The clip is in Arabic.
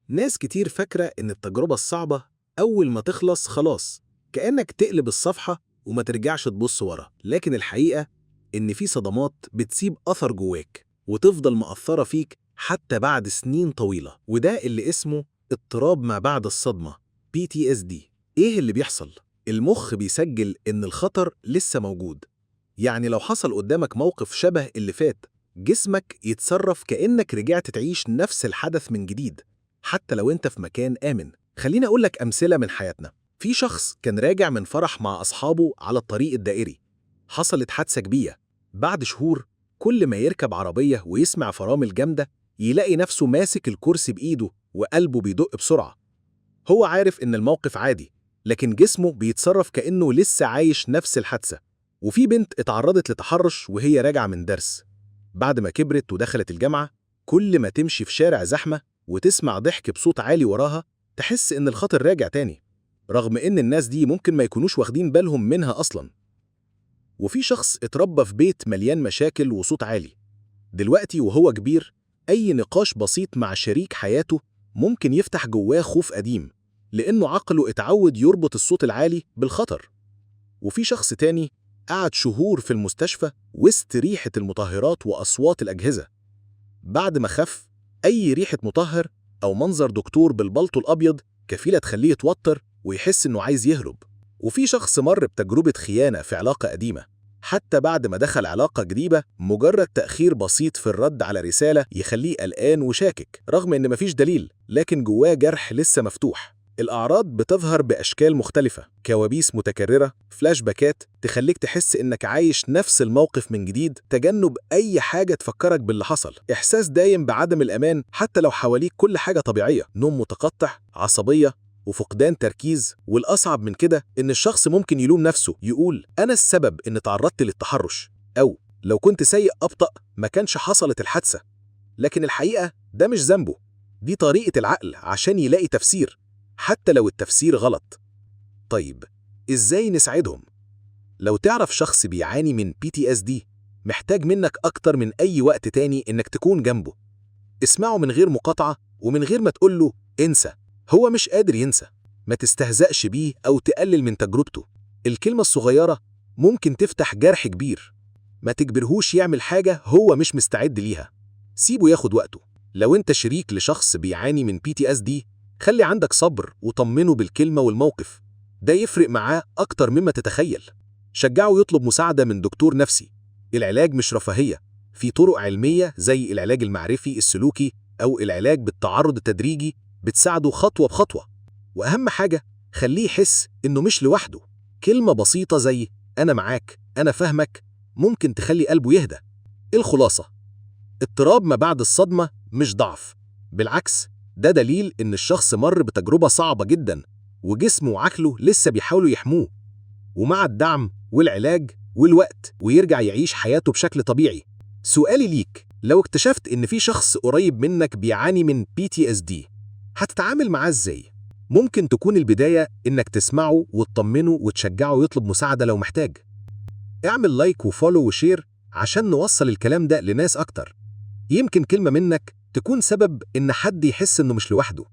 ناس كتير فاكرة إن التجربة الصعبة أول ما تخلص خلاص كأنك تقلب الصفحة وما ترجعش تبص ورا، لكن الحقيقة إن في صدمات بتسيب أثر جواك وتفضل مأثرة فيك حتى بعد سنين طويلة، وده اللي اسمه اضطراب ما بعد الصدمة PTSD. إيه اللي بيحصل؟ المخ بيسجل إن الخطر لسه موجود، يعني لو حصل قدامك موقف شبه اللي فات جسمك يتصرف كأنك رجعت تعيش نفس الحدث من جديد حتى لو انت في مكان آمن. خليني أقول لك أمثلة من حياتنا. في شخص كان راجع من فرح مع أصحابه على الطريق الدائري، حصلت حادثة كبيرة. بعد شهور كل ما يركب عربية ويسمع فرامل جامدة يلاقي نفسه ماسك الكرسي بإيده وقلبه بيدق بسرعة. هو عارف إن الموقف عادي، لكن جسمه بيتصرف كأنه لسه عايش نفس الحادثة. وفي بنت اتعرضت لتحرش وهي راجعة من درس. بعد ما كبرت ودخلت الجامعة، كل ما تمشي في شارع زحمة وتسمع ضحك بصوت عالي وراها تحس إن الخطر راجع تاني، رغم إن الناس دي ممكن ما يكونوش واخدين بالهم منها أصلاً. وفي شخص اتربى في بيت مليان مشاكل وصوت عالي، دلوقتي وهو كبير أي نقاش بسيط مع شريك حياته ممكن يفتح جواه خوف قديم، لأنه عقله اتعود يربط الصوت العالي بالخطر. وفي شخص تاني قعد شهور في المستشفى وسط ريحة المطهرات وأصوات الأجهزة. بعد ما خف، أي ريحة مطهر أو منظر دكتور بالبلطو الأبيض كفيلة تخليه يتوتر ويحس إنه عايز يهرب. وفي شخص مر بتجربة خيانة في علاقة قديمة، حتى بعد ما دخل علاقة جديدة مجرد تأخير بسيط في الرد على رسالة يخليه قلقان وشاكك، رغم إن مفيش دليل لكن جواه جرح لسه مفتوح. الأعراض بتظهر بأشكال مختلفة، كوابيس متكررة، فلاش باكات تخليك تحس إنك عايش نفس الموقف من جديد، تجنب أي حاجة تفكرك باللي حصل، إحساس دايم بعدم الأمان حتى لو حواليك كل حاجة طبيعية، نوم متقطع، عصبية وفقدان تركيز. والأصعب من كده إن الشخص ممكن يلوم نفسه، يقول أنا السبب إن تعرضت للتحرش، أو لو كنت سايق أبطأ ما كانش حصلت الحادثة. لكن الحقيقة ده مش ذنبه، دي طريقة العقل عشان يلاقي تفسير حتى لو التفسير غلط. طيب إزاي نساعدهم؟ لو تعرف شخص بيعاني من PTSD محتاج منك أكتر من أي وقت تاني إنك تكون جنبه. اسمعه من غير مقاطعة ومن غير ما تقوله انسى، هو مش قادر ينسى. ما تستهزأش بيه أو تقلل من تجربته، الكلمة الصغيرة ممكن تفتح جرح كبير. ما تجبرهوش يعمل حاجة هو مش مستعد ليها، سيبه ياخد وقته. لو انت شريك لشخص بيعاني من PTSD خلي عندك صبر وطمنه بالكلمة والموقف، ده يفرق معاه أكتر مما تتخيل. شجعه يطلب مساعدة من دكتور نفسي، العلاج مش رفاهية، في طرق علمية زي العلاج المعرفي السلوكي أو العلاج بالتعرض التدريجي بتساعده خطوة بخطوة. وأهم حاجة خليه يحس إنه مش لوحده، كلمة بسيطة زي أنا معاك، أنا فاهمك ممكن تخلي قلبه يهدى. الخلاصة، اضطراب ما بعد الصدمة مش ضعف، بالعكس ده دليل إن الشخص مر بتجربة صعبة جدا وجسمه وعقله لسه بيحاولوا يحموه. ومع الدعم والعلاج والوقت ويرجع يعيش حياته بشكل طبيعي. سؤالي ليك، لو اكتشفت إن في شخص قريب منك بيعاني من PTSD هتتعامل معاه إزاي؟ ممكن تكون البداية إنك تسمعه وتطمنه وتشجعه يطلب مساعدة لو محتاج. اعمل لايك وفولو وشير عشان نوصل الكلام ده لناس أكتر، يمكن كلمة منك تكون سبب إن حد يحس إنه مش لوحده.